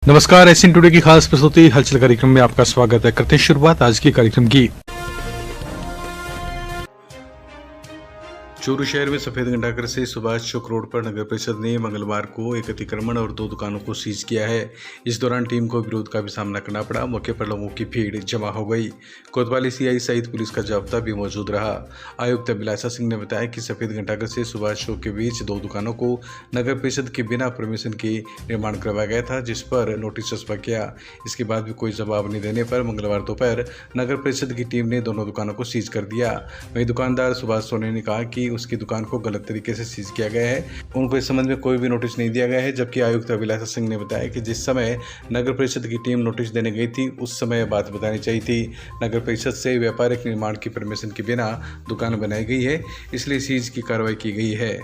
नमस्कार, Asian today की खास प्रस्तुति हलचल कार्यक्रम में आपका स्वागत है। करते हैं शुरुआत आज के कार्यक्रम की। चूरू शहर में सफेद घंटाघर से सुभाष चौक रोड पर नगर परिषद ने मंगलवार को एक अतिक्रमण और 2 दुकानों को सीज किया है। इस दौरान टीम को विरोध का भी सामना करना पड़ा। मौके पर लोगों की भीड़ जमा हो गई। कोतवाली सीआई सहित पुलिस का जाब्ता भी मौजूद रहा। आयुक्त अभिलाषा सिंह ने बताया कि सफेद घंटाघर से सुभाष चौक के बीच 2 दुकानों को नगर परिषद के बिना परमिशन के निर्माण करवाया गया था, जिस पर नोटिस चस्पा किया। इसके बाद भी कोई जवाब नहीं देने पर मंगलवार दोपहर नगर परिषद की टीम ने दोनों दुकानों को सीज कर दिया। वहीं दुकानदार सुभाष सोनी ने कहा कि उसकी दुकान को गलत तरीके से सीज किया गया है। उनको इस संबंध में कोई भी नोटिस नहीं दिया गया है। जबकि आयुक्त अभिलाषा सिंह ने बताया कि जिस समय नगर परिषद की टीम नोटिस देने गई थी उस समय बात बतानी चाहिए थी। नगर परिषद से व्यापारिक निर्माण की परमिशन के बिना दुकान बनाई गई है, इसलिए सीज की कार्रवाई की गई है।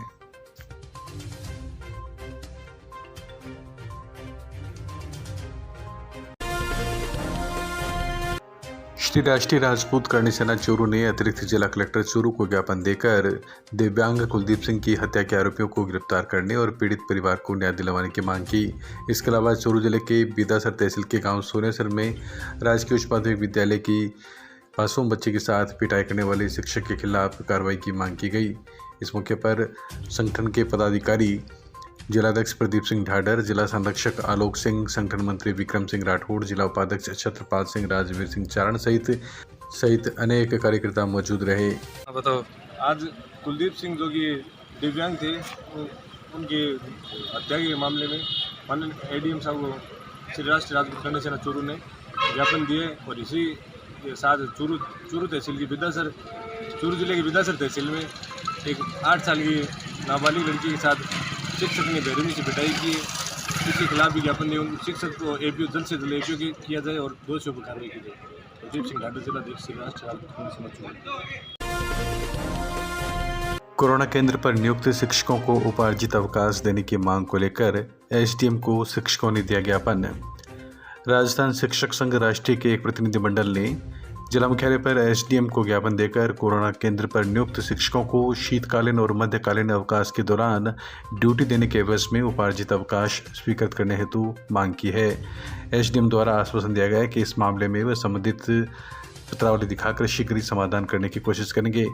श्री राष्ट्रीय राजपूत करणी सेना चूरू ने अतिरिक्त जिला कलेक्टर चूरू को ज्ञापन देकर दिव्यांग कुलदीप सिंह की हत्या के आरोपियों को गिरफ्तार करने और पीड़ित परिवार को न्याय दिलवाने की मांग की। इसके अलावा चूरू जिले के बीदासर तहसील के गांव सोनेसर में राजकीय उच्च माध्यमिक विद्यालय की मासूम बच्चे के साथ पिटाई करने वाले शिक्षक के खिलाफ कार्रवाई की मांग की गई। इस मौके पर संगठन के पदाधिकारी जिलाध्यक्ष प्रदीप सिंह ढाडर, जिला संरक्षक आलोक सिंह, संगठन मंत्री विक्रम सिंह राठौड़, जिला उपाध्यक्ष छत्रपाल सिंह, राजवीर सिंह चारण सहित अनेक कार्यकर्ता मौजूद रहे। बताओ, आज कुलदीप सिंह जो कि दिव्यांग थे, उनकी हत्या के मामले में माननीय एडीएम साहब को श्री राष्ट्रीय राजपूत करणी सेना चूरू ने ज्ञापन दिए और इसी के साथ चूरू तहसील की चूरू जिले की बिदासर तहसील में एक 8 साल की नाबालिग लड़की के साथ शिक्षक ने बेरहमी से पिटाई की। इसके खिलाफ भी ज्ञापन दिए। उन शिक्षक को एपीओ जल्द से जल्द एपीओ किया जाए और दोषियों पर कार्रवाई की जाए। प्रदीप सिंह ढाडर, जिलाध्यक्ष श्री राष्ट्रीय राजपूत करणी सेना चूरू। कोरोना केंद्र पर नियुक्त शिक्षकों को उपार्जित अवकाश देने की मांग को लेकर एसडीएम को शिक्षकों ने दिया ज्ञापन। राजस्थान शिक्षक संघ राष्ट्रीय के एक प्रतिनिधिमंडल ने जिला मुख्यालय पर एसडीएम को ज्ञापन देकर कोरोना केंद्र पर नियुक्त शिक्षकों को शीतकालीन और मध्यकालीन अवकाश के दौरान ड्यूटी देने के एवज में उपार्जित अवकाश स्वीकृत करने हेतु मांग की है। एसडीएम द्वारा आश्वासन दिया गया है कि इस मामले में वे संबंधित पत्रावली दिखाकर शीघ्र ही समाधान करने की कोशिश करेंगे।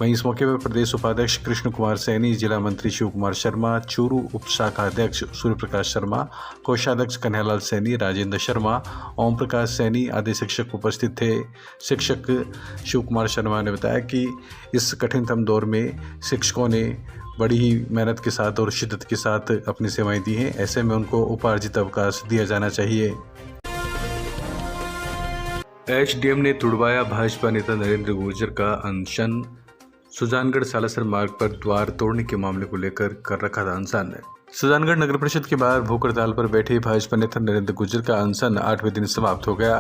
वहीं इस मौके पर प्रदेश उपाध्यक्ष कृष्ण कुमार सैनी, जिला मंत्री शिव कुमार शर्मा, चूरू उप शाखा अध्यक्ष सूर्य प्रकाश शर्मा, कोषाध्यक्ष कन्हैयालाल सैनी, राजेंद्र शर्मा, ओम प्रकाश सैनी आदि शिक्षक उपस्थित थे। शिक्षक शिव कुमार शर्मा ने बताया कि इस कठिनतम दौर में शिक्षकों ने बड़ी ही मेहनत के साथ और शिद्दत के साथ अपनी सेवाएं दी हैं। ऐसे में उनको उपार्जित अवकाश दिया जाना चाहिए। एसडीएम ने तुड़वाया भाजपा नेता नरेंद्र गुर्जर का अनशन। सुजानगढ़ सालासर मार्ग पर द्वार तोड़ने के मामले को लेकर कर रखा था अनशन। सुजानगढ़ नगर परिषद के बाहर भूख हड़ताल पर बैठे भाजपा नेता नरेंद्र गुर्जर का अनशन 8वें दिन समाप्त हो गया।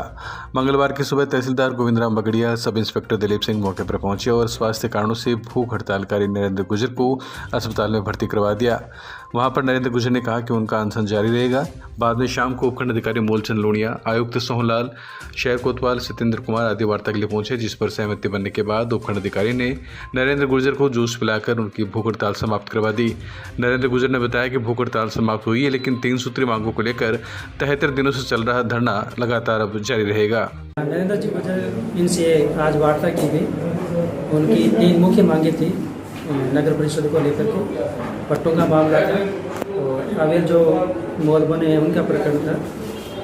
मंगलवार की सुबह तहसीलदार गोविंदराम बगड़िया, सब इंस्पेक्टर दिलीप सिंह मौके पर पहुंचे और स्वास्थ्य कारणों से भूख हड़तालकारी नरेंद्र गुर्जर को अस्पताल में भर्ती करवा दिया। वहां पर नरेंद्र गुर्जर ने कहा कि उनका अनशन जारी रहेगा। बाद में शाम को उपखंड अधिकारी मूलचंद लोनिया, आयुक्त सोहनलाल, शहर कोतवाल सत्येंद्र कुमार आदि वार्ता के लिए पहुंचे, जिस पर सहमति बनने के बाद उपखंड अधिकारी ने नरेंद्र गुर्जर को जूस पिलाकर उनकी भूख हड़ताल समाप्त करवा दी। नरेंद्र गुर्जर ने बताया कि भूख हड़ताल समाप्त हुई है, लेकिन 3 सूत्री मांगों को लेकर 73 दिनों से चल रहा धरना लगातार अब जारी रहेगा। नरेंद्र जी गुर्जर, इनसे आज वार्ता की गई। उनकी 3 मुख्य मांगे थी नगर परिषद को लेकर के। पट्टों का मामला था और अवैध जो मॉल बने हैं उनका प्रकरण था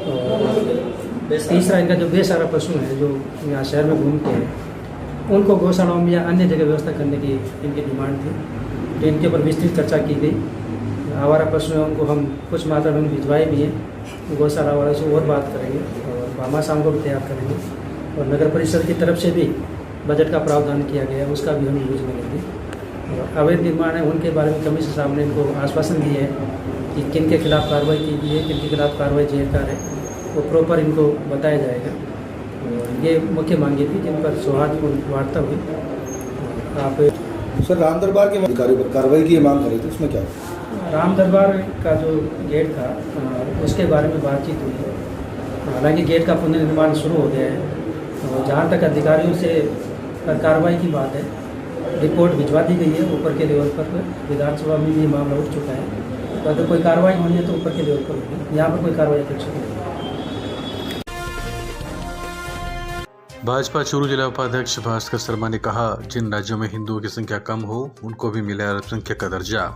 और तीसरा इनका जो बेसहारा पशु है जो यहाँ शहर में घूमते हैं उनको गौशालाओं में या अन्य जगह व्यवस्था करने की इनकी डिमांड थी। तो इनके ऊपर विस्तृत चर्चा की गई। आवारा पशु हैं उनको हम कुछ मात्रा में भिजवाए भी हैं। गौशाला वाले से और बात करेंगे और भामाशाह को भी तैयार करेंगे और नगर परिषद की तरफ से भी बजट का प्रावधान किया गया है, उसका भी हम यूज करेंगे। और अवैध निर्माण है उनके बारे में कमिश्नर साहब ने इनको आश्वासन दिए है कि किन के खिलाफ कार्रवाई की गई है, किन के खिलाफ कार्रवाई जेरकार है, वो प्रॉपर इनको बताया जाएगा। और ये मुख्य मांगी थी जिन पर सौहार्दपूर्ण वार्ता हुई। आप सर, राम दरबार के अधिकारियों पर कार्रवाई की मांग कर रहे थे, उसमें क्या? राम दरबार का जो गेट था उसके बारे में बातचीत हुई है। हालांकि गेट का पुनर्निर्माण शुरू हो गया है और जहाँ तक अधिकारियों से कार्रवाई की बात है, रिपोर्ट भिजवा दी गई है ऊपर के लेवल पर। विधानसभा में भी मामला उठ चुका है तो अगर कोई कार्रवाई होनी है तो ऊपर के लेवल पर होगी, यहाँ पर कोई कार्रवाई अपेक्षित नहीं है। भाजपा चूरू जिला उपाध्यक्ष भास्कर शर्मा ने कहा, जिन राज्यों में हिंदुओं की संख्या कम हो उनको भी मिले अल्पसंख्यक का दर्जा।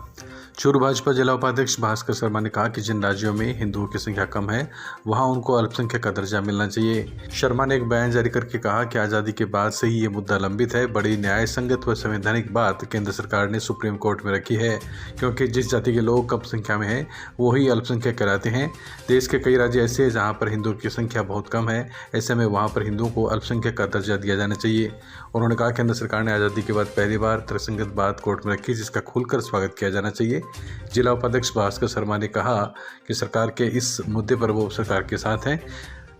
चूरू भाजपा जिला उपाध्यक्ष भास्कर शर्मा ने कहा कि जिन राज्यों में हिंदुओं की संख्या कम है वहां उनको अल्पसंख्यक का दर्जा मिलना चाहिए। शर्मा ने एक बयान जारी करके कहा कि आज़ादी के बाद से ही ये मुद्दा लंबित है। बड़ी न्याय संगत व संवैधानिक बात केंद्र सरकार ने सुप्रीम कोर्ट में रखी है, क्योंकि जिस जाति के लोग कम संख्या में हैं वही अल्पसंख्यक कहलाते हैं। देश के कई राज्य ऐसे हैं जहाँ पर हिंदुओं की संख्या बहुत कम है, ऐसे में वहाँ पर हिंदुओं को अल्पसंख्यक का दर्जा दिया जाना चाहिए। उन्होंने कहा, केंद्र सरकार ने आज़ादी के बाद पहली बार तर्कसंगत बात कोर्ट में रखी, जिसका खुलकर स्वागत किया जाना चाहिए। जिला उपाध्यक्ष भास्कर शर्मा ने कहा कि सरकार के इस मुद्दे पर वो सरकार के साथ हैं।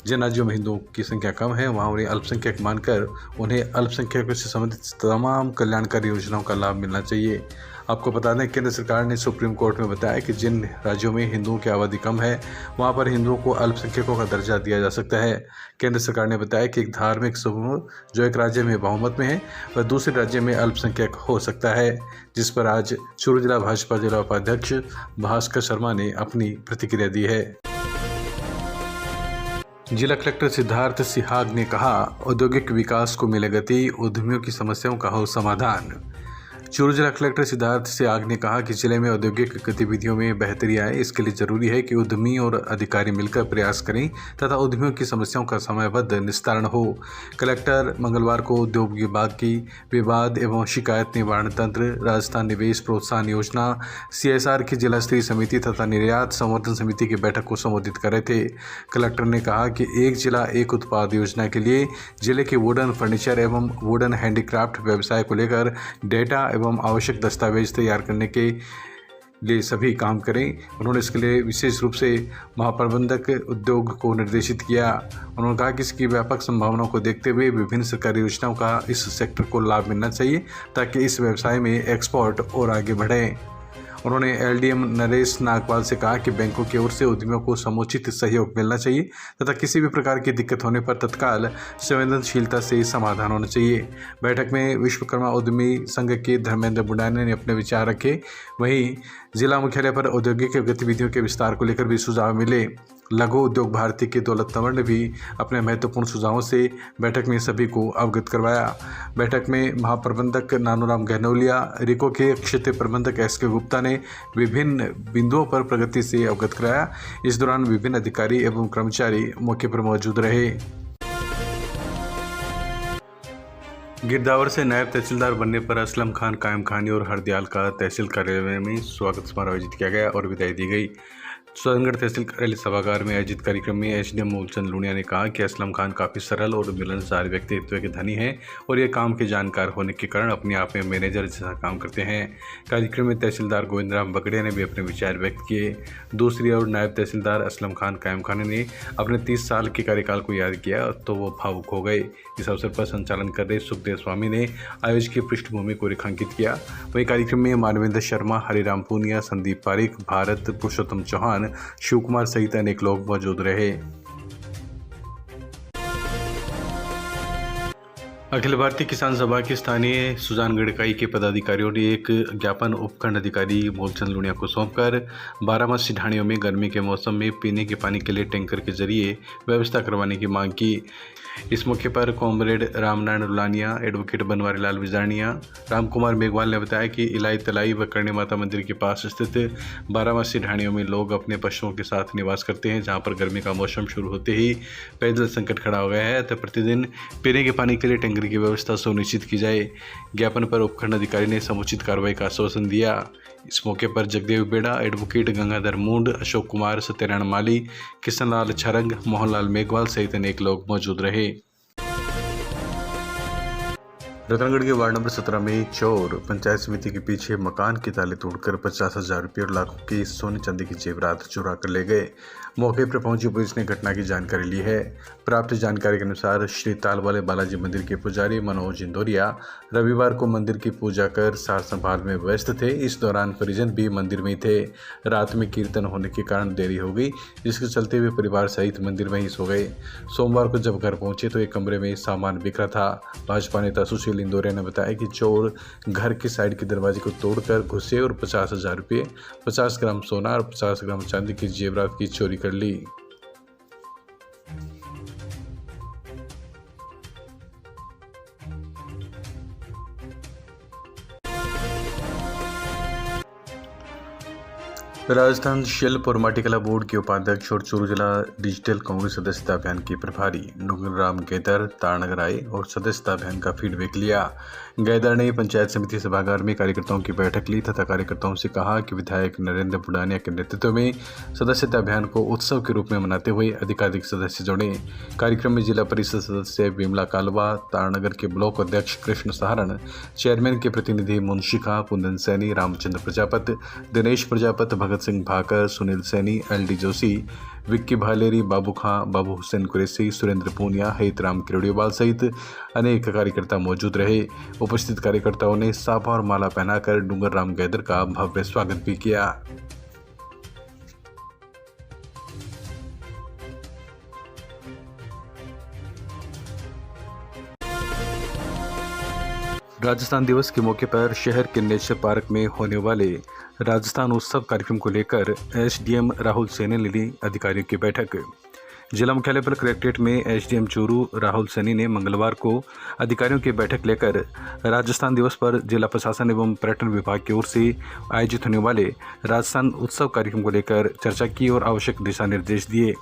जिन राज्यों में हिंदुओं की संख्या कम है वहाँ उन्हें अल्पसंख्यक मानकर उन्हें अल्पसंख्यकों से संबंधित तमाम कल्याणकारी योजनाओं का लाभ मिलना चाहिए। आपको बता दें, केंद्र सरकार ने सुप्रीम कोर्ट में बताया कि जिन राज्यों में हिंदुओं की आबादी कम है वहाँ पर हिंदुओं को अल्पसंख्यकों का दर्जा दिया जा सकता है। केंद्र सरकार ने बताया कि एक धार्मिक समूह जो एक राज्य में बहुमत में है वह दूसरे राज्य में अल्पसंख्यक हो सकता है, जिस पर आज चूरू जिला भाजपा जिला उपाध्यक्ष भास्कर शर्मा ने अपनी प्रतिक्रिया दी है। जिला कलेक्टर सिद्धार्थ सिहाग ने कहा, औद्योगिक विकास को मिले गति, उद्यमियों की समस्याओं का हो समाधान। चूरू जिला कलेक्टर सिद्धार्थ सिहाग ने कहा कि जिले में औद्योगिक गतिविधियों में बेहतरी आए, इसके लिए जरूरी है कि उद्यमी और अधिकारी मिलकर प्रयास करें तथा उद्यमियों की समस्याओं का समयबद्ध निस्तारण हो। कलेक्टर मंगलवार को उद्योग विभाग की विवाद एवं शिकायत निवारण तंत्र, राजस्थान निवेश प्रोत्साहन योजना, CSR की जिला स्तरीय समिति तथा निर्यात संवर्धन समिति की बैठक को संबोधित कर रहे थे। कलेक्टर ने कहा कि एक जिला एक उत्पाद योजना के लिए जिले के वुडन फर्नीचर एवं वुडन हैंडीक्राफ्ट व्यवसाय को लेकर डेटा एवं आवश्यक दस्तावेज तैयार करने के लिए सभी काम करें। उन्होंने इसके लिए विशेष रूप से महाप्रबंधक उद्योग को निर्देशित किया। उन्होंने कहा कि इसकी व्यापक संभावनाओं को देखते हुए विभिन्न सरकारी योजनाओं का इस सेक्टर को लाभ मिलना चाहिए ताकि इस व्यवसाय में एक्सपोर्ट और आगे बढ़े। उन्होंने LDM नरेश नागपाल से कहा कि बैंकों की ओर से उद्यमियों को समुचित सहयोग मिलना चाहिए तथा किसी भी प्रकार की दिक्कत होने पर तत्काल संवेदनशीलता से समाधान होना चाहिए। बैठक में विश्वकर्मा उद्यमी संघ के धर्मेंद्र बुंडाने ने अपने विचार रखे। वहीं जिला मुख्यालय पर औद्योगिक गतिविधियों के विस्तार को लेकर भी सुझाव मिले। लघु उद्योग भारती के दौलत तंवर ने भी अपने महत्वपूर्ण सुझावों से बैठक में सभी को अवगत करवाया। बैठक में महाप्रबंधक नानूराम गहनौलिया, रिको के क्षेत्रीय प्रबंधक SK गुप्ता ने विभिन्न बिंदुओं पर प्रगति से अवगत कराया। इस दौरान विभिन्न अधिकारी एवं कर्मचारी मौके पर मौजूद रहे। गिरदावर से नायब तहसीलदार बनने पर असलम खान कायम खानी और हरदयाल का तहसील कार्यालय में स्वागत समारोह आयोजित किया गया और विदाई दी गई। सोनगढ़ तहसील कार्यालय सभागार में आयोजित कार्यक्रम में SDM मूलचंद लुनिया ने कहा कि असलम खान काफ़ी सरल और मिलनसार व्यक्तित्व के धनी हैं और ये काम के जानकार होने के कारण अपने आप में मैनेजर जैसा काम करते हैं। कार्यक्रम में तहसीलदार गोविंदराम बगड़िया ने भी अपने विचार व्यक्त किए। दूसरी ओर नायब तहसीलदार असलम खान कायम खानी ने अपने 30 साल के कार्यकाल को याद किया तो वो भावुक हो गए। इस अवसर पर संचालन कर रहे सुखदेव स्वामी ने आयोजक की पृष्ठभूमि को रेखांकित किया। वहीं कार्यक्रम में मानवेंद्र शर्मा, हरिराम पूनिया, संदीप पारिक, भारत पुरुषोत्तम चौहान, शिव कुमार सहित अनेक लोग मौजूद रहे। अखिल भारतीय किसान सभा के स्थानीय सुजानगढ़ इकाई के पदाधिकारियों ने एक ज्ञापन उपखंड अधिकारी मूलचंद लुनिया को सौंपकर 12 मासी ढाणियों में गर्मी के मौसम में पीने के पानी के लिए टैंकर के जरिए व्यवस्था करवाने की मांग की। इस मौके पर कॉमरेड रामनारायण रुलानिया, एडवोकेट बनवारी लाल विजानिया, राम कुमार मेघवाल ने बताया कि इलाई तलाई व करणी माता मंदिर के पास स्थित 12 मासी ढाणियों में लोग अपने पशुओं के साथ निवास करते हैं, जहां पर गर्मी का मौसम शुरू होते ही पेयजल संकट खड़ा हो गया है, तो प्रतिदिन पीने के पानी के लिए टैंकर की व्यवस्था सुनिश्चित की जाए। ज्ञापन पर उपखंड अधिकारी ने समुचित कार्रवाई का आश्वासन दिया। इस मौके पर जगदेव बेड़ा, एडवोकेट गंगाधर मूंड, अशोक कुमार, सत्यनारायण माली, किशनलाल छरंग, मोहनलाल मेघवाल सहित अनेक लोग मौजूद रहे। रतनगढ़ के वार्ड नंबर 17 में चोर पंचायत समिति के पीछे मकान के ताले तोड़कर 50,000 रुपये और लाखों के सोने चांदी की जेवरात चुरा कर ले गए। मौके पर पहुंची पुलिस ने घटना की जानकारी ली है। प्राप्त जानकारी के अनुसार श्री ताल वाले बालाजी मंदिर के पुजारी मनोज इंदौरिया रविवार को मंदिर की पूजा कर सार संभाल में व्यस्त थे। इस दौरान परिजन भी मंदिर में ही थे। रात में कीर्तन होने के कारण देरी हो गई, जिसके चलते वे परिवार सहित मंदिर में ही सो गए। सोमवार को जब घर पहुंचे तो एक कमरे में सामान बिखरा था। भाजपा नेता सुशील इंदौरिया ने बताया कि चोर घर के साइड के दरवाजे को तोड़कर घुसे और 50,000 रुपये, 50 ग्राम सोना और 50 ग्राम चांदी की जेवरात की चोरी कर ली। राजस्थान शिल्प और माटीकला बोर्ड के उपाध्यक्ष और चूरू जिला डिजिटल कांग्रेस सदस्यता अभियान के प्रभारी डूंगरराम गैदर तारनगर आए और सदस्यता अभियान का फीडबैक लिया। गैदर ने पंचायत समिति सभागार में कार्यकर्ताओं की बैठक ली तथा कार्यकर्ताओं से कहा कि विधायक नरेंद्र बुडानिया के नेतृत्व में सदस्यता अभियान को उत्सव के रूप में मनाते हुए अधिकाधिक सदस्य जोड़े। कार्यक्रम में जिला परिषद सदस्य विमला कालवा, तारनगर के ब्लॉक अध्यक्ष कृष्ण सहारण, चेयरमैन के प्रतिनिधि मुंशिखा, कुंदन सैनी, रामचंद्र प्रजापत, दिनेश प्रजापत, भगत सिंह भाकर, सुनील सैनी, LD जोशी, विक्की भालेरी, बाबू खां, बाबू हुसैन कुरैशी, सुरेंद्र पूनिया, हेतराम किरोड़ीवाल सहित अनेक कार्यकर्ता मौजूद रहे। उपस्थित कार्यकर्ताओं ने साफा और माला पहनाकर डूंगरराम गैदर का भव्य स्वागत भी किया। राजस्थान दिवस के मौके पर शहर के नेचर पार्क में होने वाले राजस्थान उत्सव कार्यक्रम को लेकर SDM राहुल सैनी ने ली अधिकारियों की बैठक। जिला मुख्यालय पर कलेक्ट्रेट में SDM चूरू राहुल सैनी ने मंगलवार को अधिकारियों की बैठक लेकर राजस्थान दिवस पर जिला प्रशासन एवं पर्यटन विभाग की ओर से आयोजित होने वाले राजस्थान उत्सव कार्यक्रम को लेकर चर्चा की और आवश्यक दिशा निर्देश दिए।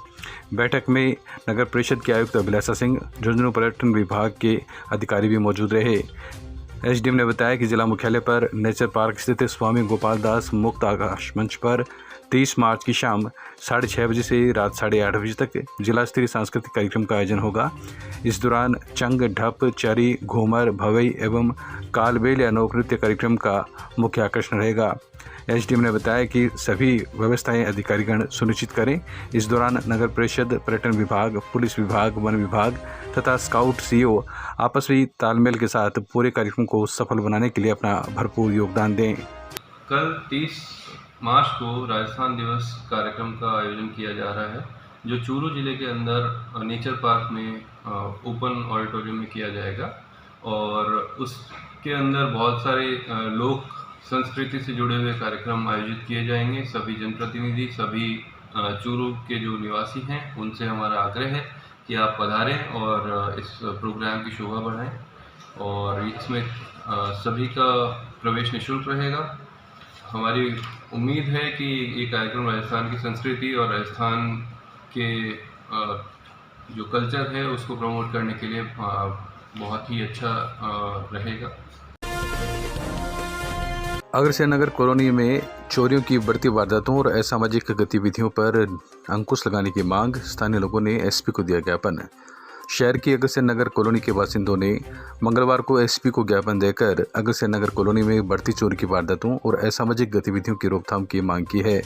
बैठक में नगर परिषद के आयुक्त अभिलाषा सिंह, झुंझुनू पर्यटन विभाग के अधिकारी भी मौजूद रहे। SDM ने बताया कि जिला मुख्यालय पर नेचर पार्क स्थित स्वामी गोपाल दास मुक्त आकाश मंच पर 30 मार्च की शाम 6:30 बजे से रात 8:30 बजे तक जिला स्तरीय सांस्कृतिक कार्यक्रम का आयोजन होगा। इस दौरान चंग, ढप, चरी, घूमर, भवई एवं कालबेल या लोक नृत्य कार्यक्रम का मुख्य आकर्षण रहेगा। SDM ने बताया कि सभी व्यवस्थाएं अधिकारीगण सुनिश्चित करें। इस दौरान नगर परिषद, पर्यटन विभाग, पुलिस विभाग, वन विभाग तथा स्काउट CO आपसी तालमेल के साथ पूरे कार्यक्रम को सफल बनाने के लिए अपना भरपूर योगदान दें। कल 30 मार्च को राजस्थान दिवस कार्यक्रम का आयोजन किया जा रहा है, जो चूरू जिले के अंदर नेचर पार्क में ओपन ऑडिटोरियम में किया जाएगा और उसके अंदर बहुत सारे लोक संस्कृति से जुड़े हुए कार्यक्रम आयोजित किए जाएंगे। सभी जनप्रतिनिधि, सभी चूरू के जो निवासी हैं, उनसे हमारा आग्रह है कि आप पधारें और इस प्रोग्राम की शोभा बढ़ाएं और इसमें सभी का प्रवेश निःशुल्क रहेगा। हमारी उम्मीद है कि ये कार्यक्रम राजस्थान की संस्कृति और राजस्थान के जो कल्चर है उसको प्रमोट करने के लिए बहुत ही अच्छा रहेगा। अग्रसेन नगर कॉलोनी में चोरियों की बढ़ती वारदातों और असामाजिक गतिविधियों पर अंकुश लगाने की मांग, स्थानीय लोगों ने SP को दिया ज्ञापन। शहर की अग्रसेन नगर कॉलोनी के बासिंदों ने मंगलवार को SP को ज्ञापन देकर अग्रसेन नगर कॉलोनी में बढ़ती चोरी की वारदातों और असामाजिक गतिविधियों की रोकथाम की मांग की है।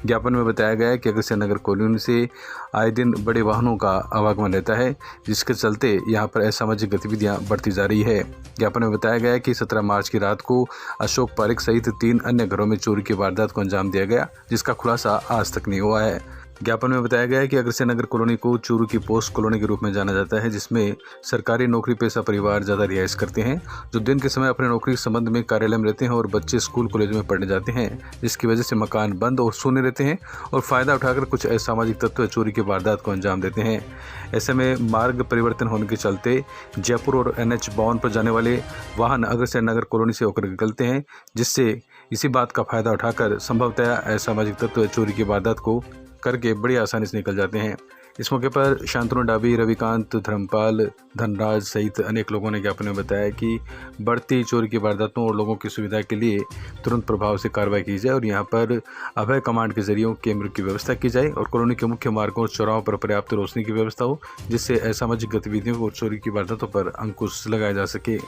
ज्ञापन में बताया गया है कि अग्रसेन नगर कॉलोनी से आए दिन बड़े वाहनों का आवागमन रहता है, जिसके चलते यहां पर असामाजिक गतिविधियां बढ़ती जा रही है। ज्ञापन में बताया गया है कि 17 मार्च की रात को अशोक पारिक सहित 3 अन्य घरों में चोरी की वारदात को अंजाम दिया गया, जिसका खुलासा आज तक नहीं हुआ है। ज्ञापन में बताया गया है कि अग्रसेन नगर कॉलोनी को चूरू की पोस्ट कॉलोनी के रूप में जाना जाता है, जिसमें सरकारी नौकरी पेशा परिवार ज़्यादा रिहाइश करते हैं, जो दिन के समय अपने नौकरी के संबंध में कार्यालय में रहते हैं और बच्चे स्कूल कॉलेज में पढ़ने जाते हैं, जिसकी वजह से मकान बंद और शून्य रहते हैं और फ़ायदा उठाकर कुछ असामाजिक तत्व चोरी की वारदात को अंजाम देते हैं। ऐसे में मार्ग परिवर्तन होने के चलते जयपुर और NH52 पर जाने वाले वाहन अग्रसेन नगर कॉलोनी से होकर निकलते हैं, जिससे इसी बात का फ़ायदा उठाकर संभवतः असामाजिक तत्व चोरी की वारदात को करके बड़ी आसानी से निकल जाते हैं। इस मौके पर शांतनु डाबी, रविकांत, धर्मपाल, धनराज सहित अनेक लोगों ने ज्ञापन में बताया कि बढ़ती चोरी की वारदातों और लोगों की सुविधा के लिए तुरंत प्रभाव से कार्रवाई की जाए और यहां पर अभय कमांड के जरिए कैमरे की व्यवस्था की जाए और कॉलोनी के मुख्य मार्गों और चौराहों पर पर्याप्त रोशनी की व्यवस्था हो, जिससे असामाजिक गतिविधियों और चोरी की वारदातों पर अंकुश लगाया जा सके।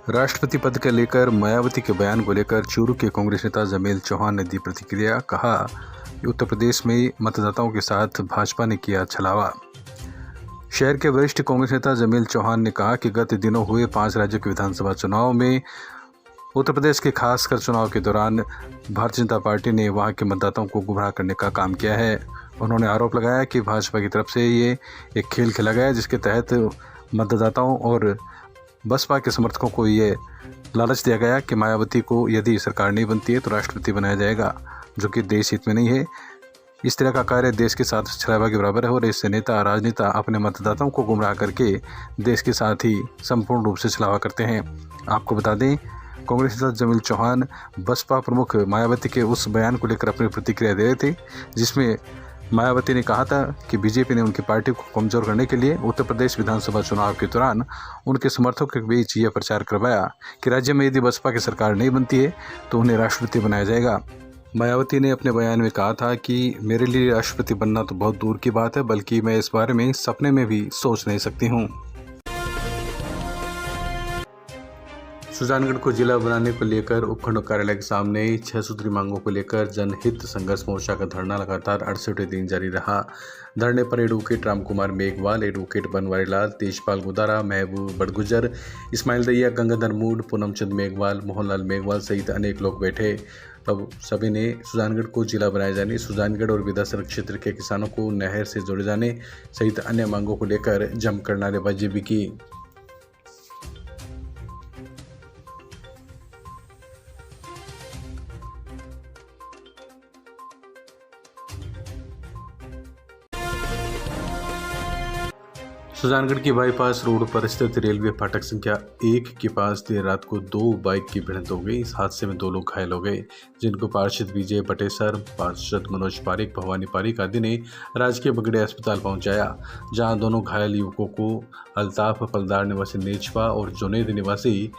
राष्ट्रपति पद के लेकर मायावती के बयान को लेकर चूरू के कांग्रेस नेता जमील चौहान ने दी प्रतिक्रिया। कहा, उत्तर प्रदेश में मतदाताओं के साथ भाजपा ने किया छलावा। शहर के वरिष्ठ कांग्रेस नेता जमील चौहान ने कहा कि गत दिनों हुए 5 राज्यों के विधानसभा चुनाव में उत्तर प्रदेश के खासकर चुनाव के दौरान भारतीय जनता पार्टी ने वहां के मतदाताओं को गुमराह करने का काम किया है। उन्होंने आरोप लगाया कि भाजपा की तरफ से ये एक खेल खेला गया जिसके तहत मतदाताओं और बसपा के समर्थकों को ये लालच दिया गया कि मायावती को यदि सरकार नहीं बनती है तो राष्ट्रपति बनाया जाएगा, जो कि देश हित में नहीं है। इस तरह का कार्य देश के साथ छलावा के बराबर है और इससे नेता राजनेता अपने मतदाताओं को गुमराह करके देश के साथ ही संपूर्ण रूप से छलावा करते हैं। आपको बता दें, कांग्रेस नेता जमील चौहान बसपा प्रमुख मायावती के उस बयान को लेकर अपनी प्रतिक्रिया दे रहे थे जिसमें मायावती ने कहा था कि बीजेपी ने उनकी पार्टी को कमज़ोर करने के लिए उत्तर प्रदेश विधानसभा चुनाव के दौरान उनके समर्थकों के बीच यह प्रचार करवाया कि राज्य में यदि बसपा की सरकार नहीं बनती है तो उन्हें राष्ट्रपति बनाया जाएगा। मायावती ने अपने बयान में कहा था कि मेरे लिए राष्ट्रपति बनना तो बहुत दूर की बात है, बल्कि मैं इस बारे में सपने में भी सोच नहीं सकती हूँ। सुजानगढ़ को जिला बनाने को लेकर उपखंड कार्यालय के सामने 6 सूत्री मांगों को लेकर जनहित संघर्ष मोर्चा का धरना लगातार 68 दिन जारी रहा। धरने पर एडवोकेट राम कुमार मेघवाल, एडवोकेट बनवारी लाल, तेजपाल गुदारा, महबूब बड़गुजर, इस्माइल दैया, गंगाधर मूड, पूनमचंद मेघवाल, मोहनलाल मेघवाल सहित अनेक लोग बैठे। तब सभी ने सुजानगढ़ को जिला बनाए जाने, सुजानगढ़ और विधानसभा क्षेत्र के किसानों को नहर से जोड़े जाने सहित अन्य मांगों को लेकर जमकर नारेबाजी भी की। सुजानगढ़ की बाईपास रोड पर स्थित रेलवे फाटक संख्या 1 के पास देर रात को 2 बाइक की भिड़ंत हो गई। इस हादसे में 2 लोग घायल हो गए, जिनको पार्षद विजय बटेसर, पार्षद मनोज पारिक, भवानी पारिक आदि ने राजकीय बगड़े अस्पताल पहुंचाया, जहां दोनों घायल युवकों को अल्ताफ पलदार निवासी नेचपा और जुनैद निवासी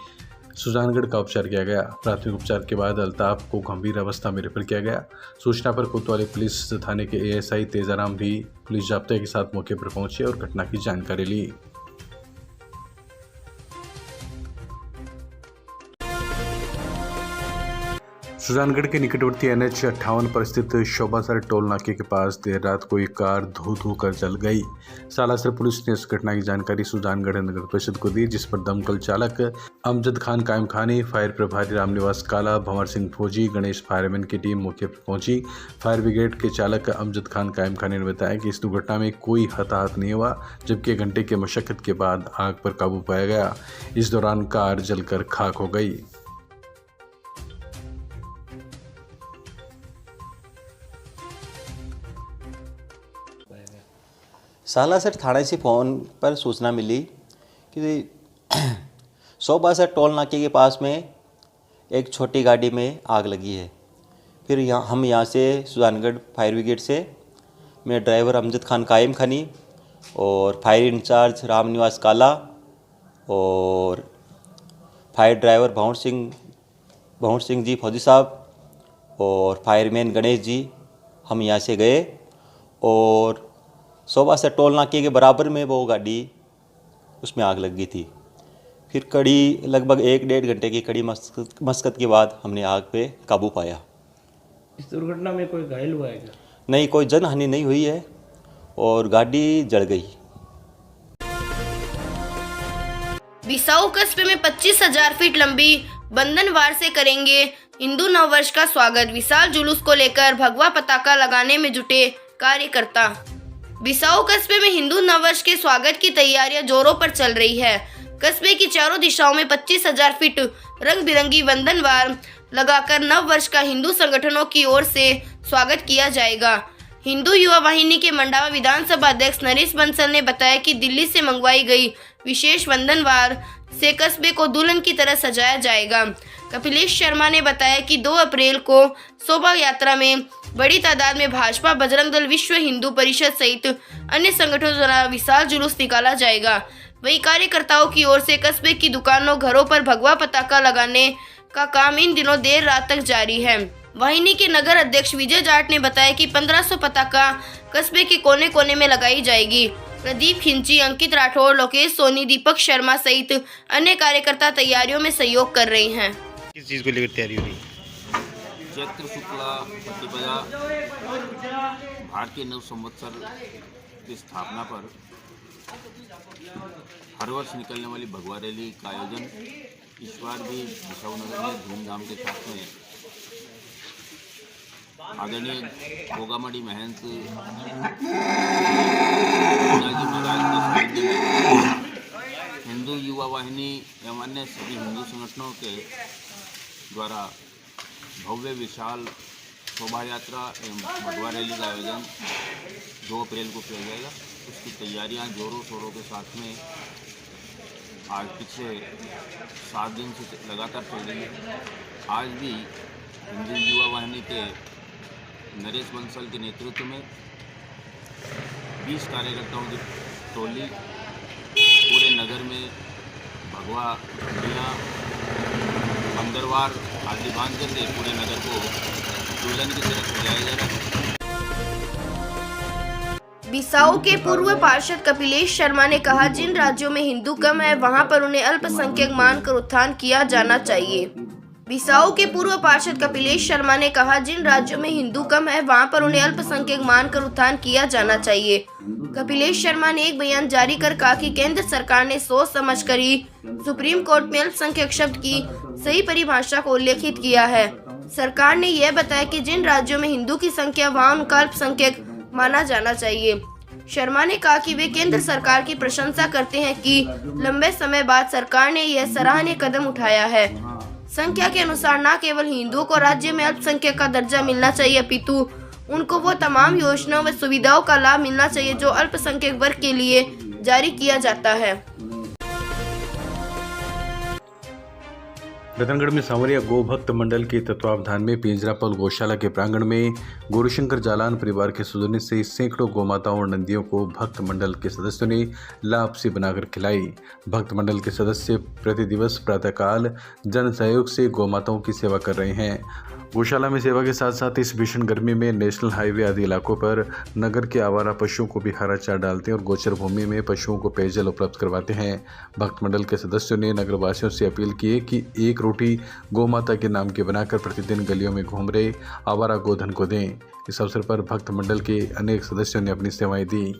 सुजानगढ़ का उपचार किया गया। प्राथमिक उपचार के बाद अल्ताफ को गंभीर अवस्था में रेफर किया गया। सूचना पर कोतवाली पुलिस थाने के एएसआई तेजाराम भी पुलिस जाब्ते के साथ मौके पर पहुंचे और घटना की जानकारी ली। सुजानगढ़ के निकटवर्ती NH 58 पर स्थित शोभासर टोल नाके के पास देर रात को एक कार धू कर जल गई। सालासर पुलिस ने इस घटना की जानकारी सुजानगढ़ नगर परिषद को दी, जिस पर दमकल चालक अमजद खान कायम खानी, फायर प्रभारी रामनिवास काला, भंवर सिंह फौजी, गणेश फायरमैन की टीम मौके पर पहुंची। फायर ब्रिगेड के चालक अमजद खान कायम खानी ने बताया कि इस दुर्घटना में कोई हताहत नहीं हुआ, जबकि 1 घंटे की मशक्कत के बाद आग पर काबू पाया गया। इस दौरान कार जलकर खाक हो गई। सालासर थाने से फ़ोन पर सूचना मिली कि शोभासर टोल नाके के पास में एक छोटी गाड़ी में आग लगी है। फिर हम यहाँ से सुजानगढ़ फायर ब्रिगेड से मेरे ड्राइवर अमजद खान कायम खानी और फायर इंचार्ज रामनिवास काला और फायर ड्राइवर भंवर सिंह जी फौजी साहब और फायरमैन गणेश जी, हम यहाँ से गए और शोभासर टोल नाके के बराबर में वो गाड़ी, उसमें आग लग गई थी। फिर कड़ी लगभग 1-1.5 घंटे की कड़ी मशक्कत के बाद हमने आग पे काबू पाया। इस दुर्घटना में कोई घायल हुआ है क्या? नहीं, कोई जनहानि नहीं हुई है और गाड़ी जल गई। बिसाऊ कस्बे में 25,000 फीट लंबी बंधनवार से करेंगे हिंदू नववर्ष का स्वागत। विशाल जुलूस को लेकर भगवा पताका लगाने में जुटे कार्यकर्ता। बिसाऊ कस्बे में हिंदू नववर्ष के स्वागत की तैयारियां जोरों पर चल रही है। कस्बे की चारों दिशाओं में 25,000 फीट रंग बिरंगी बंधनवार लगाकर नववर्ष का हिंदू संगठनों की ओर से स्वागत किया जाएगा। हिंदू युवा वाहिनी के मंडावा विधानसभा अध्यक्ष नरेश बंसल ने बताया कि दिल्ली से मंगवाई गई विशेष बंधनवार से कस्बे को दुल्हन की तरह सजाया जाएगा। कपिलेश शर्मा ने बताया कि 2 अप्रैल को शोभा यात्रा में बड़ी तादाद में भाजपा, बजरंग दल, विश्व हिंदू परिषद सहित अन्य संगठनों द्वारा विशाल जुलूस निकाला जाएगा। वहीं कार्यकर्ताओं की ओर से कस्बे की दुकानों, घरों पर भगवा पताका लगाने का काम इन दिनों देर रात तक जारी है। वाहिनी के नगर अध्यक्ष विजय जाट ने बताया कि 1500 पताका कस्बे के कोने कोने में लगाई जाएगी। प्रदीप खिंची, अंकित राठौर, लोकेश सोनी, दीपक शर्मा सहित अन्य कार्यकर्ता तैयारियों में सहयोग कर रहे हैं। किस चीज़ को लेकर तैयारी हो रही है? चैत्र शुक्ला प्रतिपदा भारतीय नव संवत्सर की स्थापना पर हर वर्ष निकलने वाली भगवा रैली का आयोजन इस बार भी बिसाऊ नगर में धूमधाम के साथ में आदरणीय गोगामड़ी महंत जी महाराज के सानिध्य में हिंदू युवा वाहिनी एवं अन्य सभी हिंदू संगठनों के द्वारा भव्य विशाल शोभा यात्रा एवं भगवा रैली का आयोजन 2 अप्रैल को किया जाएगा। उसकी तैयारियां जोरों शोरों के साथ में आज पिछले 7 दिन से लगातार चल रही है। आज भी हिंदू युवा वाहिनी के नरेश बंसल के नेतृत्व में 20 कार्यकर्ताओं की टोली पूरे नगर में भगवा झंडियाँ अंदरवार आदि बांध करके पूरे नगर को दुल्हन की तरफ सजाया जा रहा है। बिसाऊ के पूर्व पार्षद कपिलेश शर्मा ने कहा, जिन राज्यों में हिंदू कम है वहां पर उन्हें अल्पसंख्यक मानकर उत्थान किया जाना चाहिए। बिसाऊ के पूर्व पार्षद कपिलेश शर्मा ने कहा, जिन राज्यों में हिंदू कम है वहां पर उन्हें अल्पसंख्यक मानकर उत्थान किया जाना चाहिए। कपिलेश शर्मा ने एक बयान जारी कर कहा कि केंद्र सरकार ने सोच समझकर ही सुप्रीम कोर्ट में अल्पसंख्यक शब्द की सही परिभाषा को उल्लेखित किया है। सरकार ने यह बताया कि जिन राज्यों में हिंदू की संख्या वहां उनका अल्पसंख्यक माना जाना चाहिए। शर्मा ने कहा कि वे केंद्र सरकार की प्रशंसा करते हैं कि लंबे समय बाद सरकार ने यह सराहनीय कदम उठाया है। संख्या के अनुसार न केवल हिंदुओं को राज्य में अल्पसंख्यक का दर्जा मिलना चाहिए, अपितु उनको वो तमाम योजनाओं व सुविधाओं का लाभ मिलना चाहिए जो अल्पसंख्यक वर्ग के लिए जारी किया जाता है। रतनगढ़ में सांवरिया गो भक्त मंडल के तत्वावधान में पिंजरापल गौशाला के प्रांगण में गौरीशंकर जालान परिवार के सौजन्य से सैकड़ों गोमाताओं और नंदियों को भक्त मंडल के सदस्यों ने लापसी बनाकर खिलाई। भक्त मंडल के सदस्य प्रति दिवस प्रातःकाल जन सहयोग से गोमाताओं की सेवा कर रहे हैं। गौशाला में सेवा के साथ साथ इस भीषण गर्मी में नेशनल हाईवे आदि इलाकों पर नगर के आवारा पशुओं को भी हरा चारा डालते हैं और गोचर भूमि में पशुओं को पेयजल उपलब्ध करवाते हैं। भक्त मंडल के सदस्यों ने नगरवासियों से अपील की है कि एक रोटी गौमाता के नाम की बनाकर प्रतिदिन गलियों में घूम रहे आवारा गोधन को दें। इस अवसर पर भक्त मंडल के अनेक सदस्यों ने अपनी सेवाएं दी।